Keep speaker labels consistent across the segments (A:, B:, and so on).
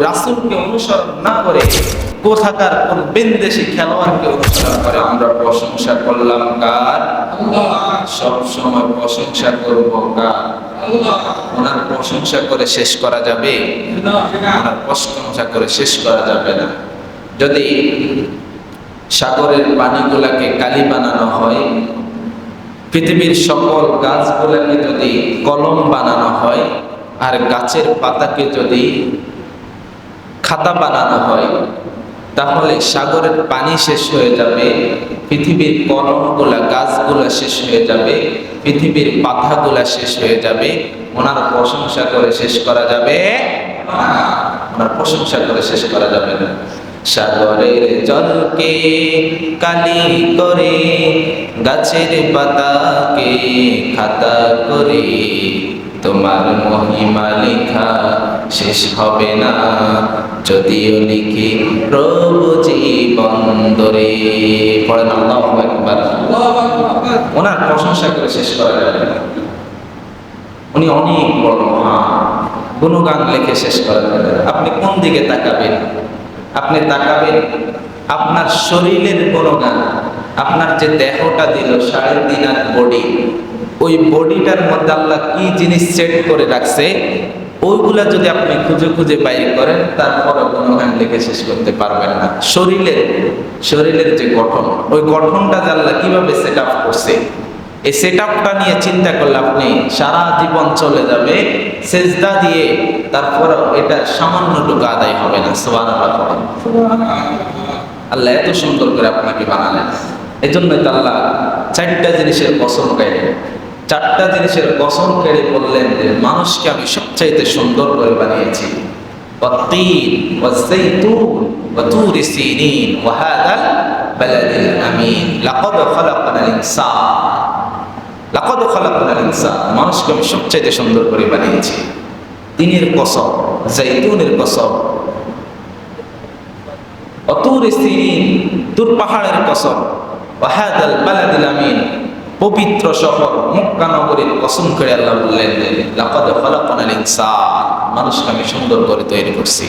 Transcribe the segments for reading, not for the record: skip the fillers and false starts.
A: রাসূলকে অনুসরণ না করে কোথাকার কোন বিন্দেশি খেলোয়াড়কে অনুসরণ করে। আমরা প্রশংসা করলাম কার? সব সময় প্রশংসা করব কার? ওনার প্রশংসা করে শেষ করা যাবে? ওনার প্রশংসা করে শেষ করা যাবে না। যদি সাগরের পানিগুলাকে কালি বানানো হয়, পৃথিবীর সকল গাছগুলাকে যদি কলম বানানো হয়, আর গাছের পাতাকে যদি খাতা বানানো হয়, তাহলে সাগরের পানি শেষ হয়ে যাবে, পৃথিবীর কলমগুলা গাছগুলা শেষ হয়ে যাবে, পৃথিবীর পাতাগুলা শেষ হয়ে যাবে। ওনার প্রশংসা করে শেষ করা যাবে না। ওনার প্রশংসা করে শেষ করা যাবে না। সাগরের জলকে কালি করে, গাছের পাতাকে খাতা করে, তোমার মহিমা লেখা শেষ হবে না, যদিও লিখি প্রভু জীবন ধরে। পড়েন আল্লাহু আকবার। ওনার প্রশংসা করে শেষ করা যাবে না। উনি অনেক বড় মহান, গুণগান লিখে শেষ করা যাবে না। আপনি কোন দিকে তাকাবেন? আপনি তাকাবেন আপনার শরীরের গুণগান। আপনার যে দেহটা দিল 3.5 বডি, ওই বডিটার মধ্যে আল্লাহ কি জিনিস সেট করে রাখছে, ওইগুলা যদি আপনি খুঁজে খুঁজে বাইর করেন, তারপরে গুণগান লিখে শেষ করতে পারবেন না। শরীরের যে গঠন, ওই গঠনটা যে আল্লাহ কিভাবে সেট আপ করছে, এই সেট আপটা নিয়ে চিন্তা করলে আপনি সারা জীবন চলে যাবে সেজদা দিয়ে, তারপর এটা সামান্যটুকু আদায় হবে না। সুবহানাল্লাহ। আল্লাহ এত সুন্দর করে আপনাকে বানালেন, এই জন্যই তো আল্লাহ 4টা জিনিসের কসম কেড়ে, 4টা জিনিসের কসম কেড়ে বললেন যে মানুষকে আমি সবচাইতে সুন্দর করে বানিয়েছি। ওয়াত-তিন ওয়াজ-যাইতুন ওয়া তুরি সিনিন ওয়া হাদাল বালাদিল আমিন। লাকাদ খালাকনাল ইনসান, মানুষকে আমি সবচাইতে সুন্দর করে বানিয়েছি। তিনের কসম, জাইতুনের কসম, ওয়া তুরি সিনিন, তুর পাহাড়ের কসম, ওয়া হাদাল বালাদিল আমিন, পবিত্র শহর মক্কা নগরীর কসম করে আল্লাহ বললেন যে লাকাদ খালাকনাল ইনসান, মানুষকে আমি সুন্দর করে তৈরি করছি,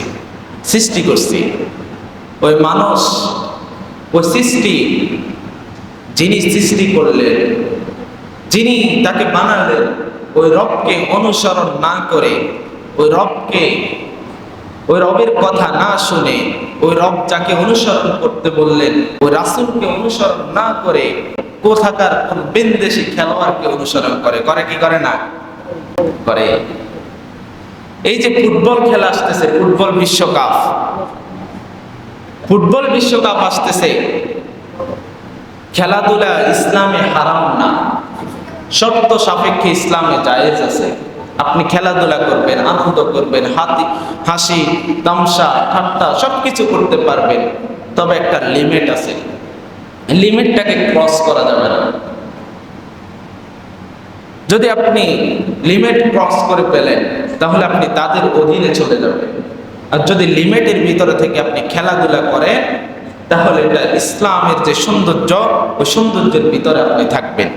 A: সৃষ্টি করছি। ওই মানুষ, ওই সৃষ্টি, যিনি সৃষ্টি করলেন, যিনি তাকে বানালেন, ওই রবকে অনুসরণ না করে, ওই রবের কথা না শুনে, ওই রব যাকে অনুসরণ করতে বললেন, ওই রাসূলকে অনুসরণ না করে কোথাকার কোন বিন্দেশি খেলোয়াড়কে অনুসরণ করে কি করে না? করে। এই যে ফুটবল খেলা আসতেছে, ফুটবল বিশ্বকাপ আসতেছে, খেলাধুলা ইসলামে হারাম না, শর্ত সাপেক্ষে ইসলামে জায়েজ আছে। আপনি খেলাধুলা করবেন, আনন্দ করবেন, হাসি তামসা ঠাট্টা সবকিছু করতে পারবেন, তবে একটা লিমিট আছে, লিমিটটাকে ক্রস করা যাবে না। যদি আপনি লিমিট ক্রস করে ফেলেন, তাহলে আপনি তাদের অধীনে চলে যাবেন। আর যদি লিমিটের ভিতরে থেকে আপনি খেলাধুলা করেন, তাহলে এটা ইসলামের যে সৌন্দর্য, ওই সৌন্দর্যের ভিতরে আপনি থাকবেন।